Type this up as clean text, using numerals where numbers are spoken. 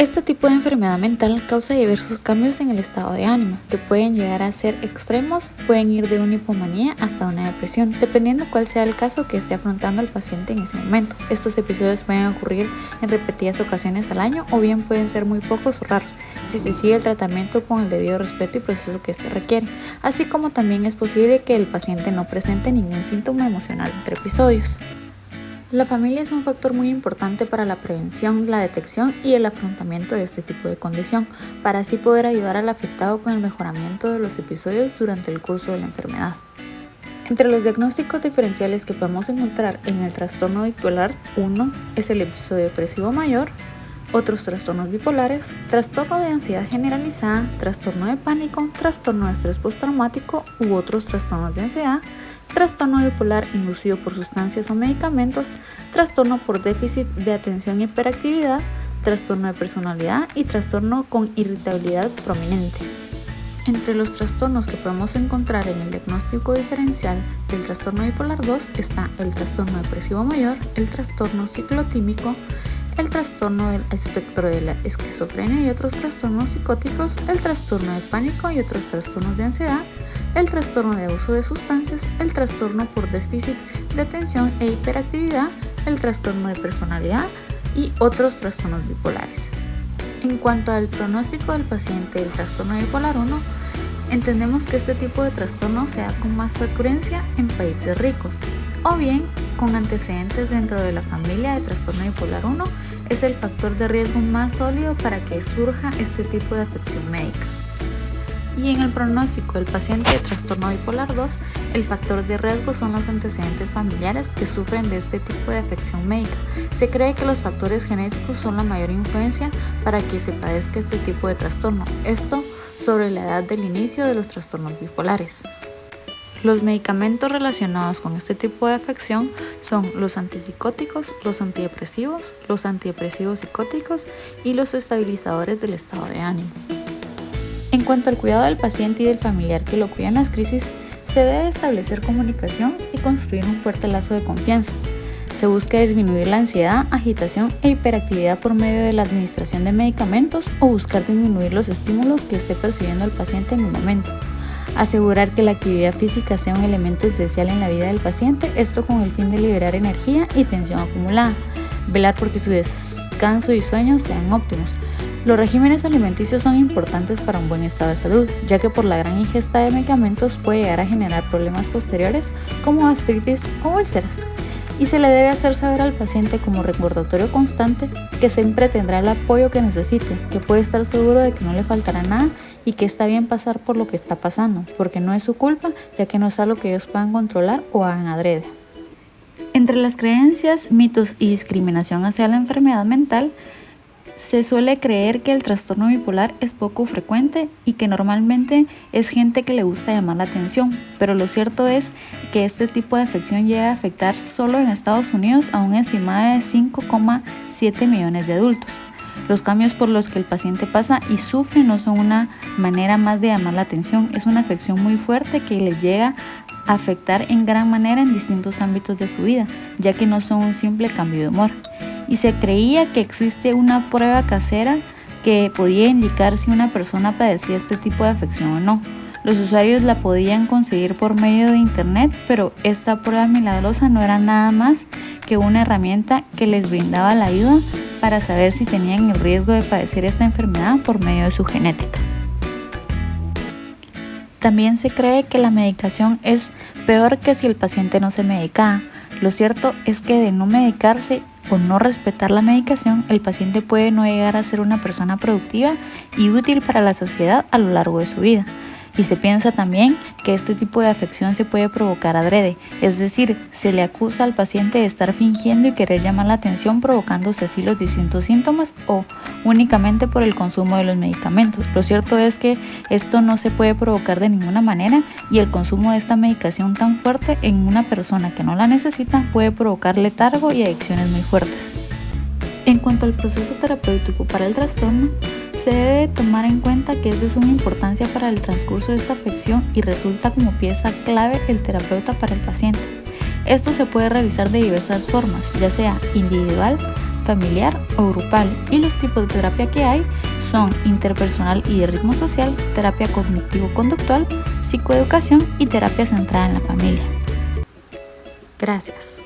Este tipo de enfermedad mental causa diversos cambios en el estado de ánimo, que pueden llegar a ser extremos, pueden ir de una hipomanía hasta una depresión, dependiendo cuál sea el caso que esté afrontando el paciente en ese momento. Estos episodios pueden ocurrir en repetidas ocasiones al año o bien pueden ser muy pocos o raros, si se sigue el tratamiento con el debido respeto y proceso que éste requiere, así como también es posible que el paciente no presente ningún síntoma emocional entre episodios. La familia es un factor muy importante para la prevención, la detección y el afrontamiento de este tipo de condición, para así poder ayudar al afectado con el mejoramiento de los episodios durante el curso de la enfermedad. Entre los diagnósticos diferenciales que podemos encontrar en el trastorno bipolar, uno es el episodio depresivo mayor, otros trastornos bipolares, trastorno de ansiedad generalizada, trastorno de pánico, trastorno de estrés postraumático u otros trastornos de ansiedad, trastorno bipolar inducido por sustancias o medicamentos, trastorno por déficit de atención y hiperactividad, trastorno de personalidad y trastorno con irritabilidad prominente. Entre los trastornos que podemos encontrar en el diagnóstico diferencial del trastorno bipolar 2 está el trastorno depresivo mayor, el trastorno ciclotímico, el trastorno del espectro de la esquizofrenia y otros trastornos psicóticos, el trastorno de pánico y otros trastornos de ansiedad, el trastorno de abuso de sustancias, el trastorno por déficit de atención e hiperactividad, el trastorno de personalidad y otros trastornos bipolares. En cuanto al pronóstico del paciente del trastorno bipolar 1, entendemos que este tipo de trastorno se da con más frecuencia en países ricos, o bien con antecedentes dentro de la familia de trastorno bipolar 1 es el factor de riesgo más sólido para que surja este tipo de afección médica. Y en el pronóstico del paciente de trastorno bipolar 2, el factor de riesgo son los antecedentes familiares que sufren de este tipo de afección médica. Se cree que los factores genéticos son la mayor influencia para que se padezca este tipo de trastorno. Esto sobre la edad del inicio de los trastornos bipolares. Los medicamentos relacionados con este tipo de afección son los antipsicóticos, los antidepresivos psicóticos y los estabilizadores del estado de ánimo. En cuanto al cuidado del paciente y del familiar que lo cuida en las crisis, se debe establecer comunicación y construir un fuerte lazo de confianza. Se busca disminuir la ansiedad, agitación e hiperactividad por medio de la administración de medicamentos o buscar disminuir los estímulos que esté percibiendo el paciente en el momento. Asegurar que la actividad física sea un elemento esencial en la vida del paciente, esto con el fin de liberar energía y tensión acumulada. Velar porque su descanso y sueño sean óptimos. Los regímenes alimenticios son importantes para un buen estado de salud, ya que por la gran ingesta de medicamentos puede llegar a generar problemas posteriores como gastritis o úlceras. Y se le debe hacer saber al paciente como recordatorio constante que siempre tendrá el apoyo que necesite, que puede estar seguro de que no le faltará nada y que está bien pasar por lo que está pasando, porque no es su culpa, ya que no es algo que ellos puedan controlar o hagan adrede. Entre las creencias, mitos y discriminación hacia la enfermedad mental, se suele creer que el trastorno bipolar es poco frecuente y que normalmente es gente que le gusta llamar la atención, pero lo cierto es que este tipo de afección llega a afectar solo en Estados Unidos a una estimada de 5,7 millones de adultos. Los cambios por los que el paciente pasa y sufre no son una manera más de llamar la atención, es una afección muy fuerte que le llega a afectar en gran manera en distintos ámbitos de su vida, ya que no son un simple cambio de humor. Y se creía que existe una prueba casera que podía indicar si una persona padecía este tipo de afección o no. Los usuarios la podían conseguir por medio de internet, pero esta prueba milagrosa no era nada más que una herramienta que les brindaba la ayuda para saber si tenían el riesgo de padecer esta enfermedad por medio de su genética. También se cree que la medicación es peor que si el paciente no se medica. Lo cierto es que de no medicarse o no respetar la medicación, el paciente puede no llegar a ser una persona productiva y útil para la sociedad a lo largo de su vida. Y se piensa también que este tipo de afección se puede provocar adrede, es decir, se le acusa al paciente de estar fingiendo y querer llamar la atención provocándose así los distintos síntomas o únicamente por el consumo de los medicamentos. Lo cierto es que esto no se puede provocar de ninguna manera y el consumo de esta medicación tan fuerte en una persona que no la necesita puede provocar letargo y adicciones muy fuertes. En cuanto al proceso terapéutico para el trastorno, se debe tomar en cuenta que es de suma importancia para el transcurso de esta afección y resulta como pieza clave el terapeuta para el paciente. Esto se puede realizar de diversas formas, ya sea individual, familiar o grupal, y los tipos de terapia que hay son interpersonal y de ritmo social, terapia cognitivo-conductual, psicoeducación y terapia centrada en la familia. Gracias.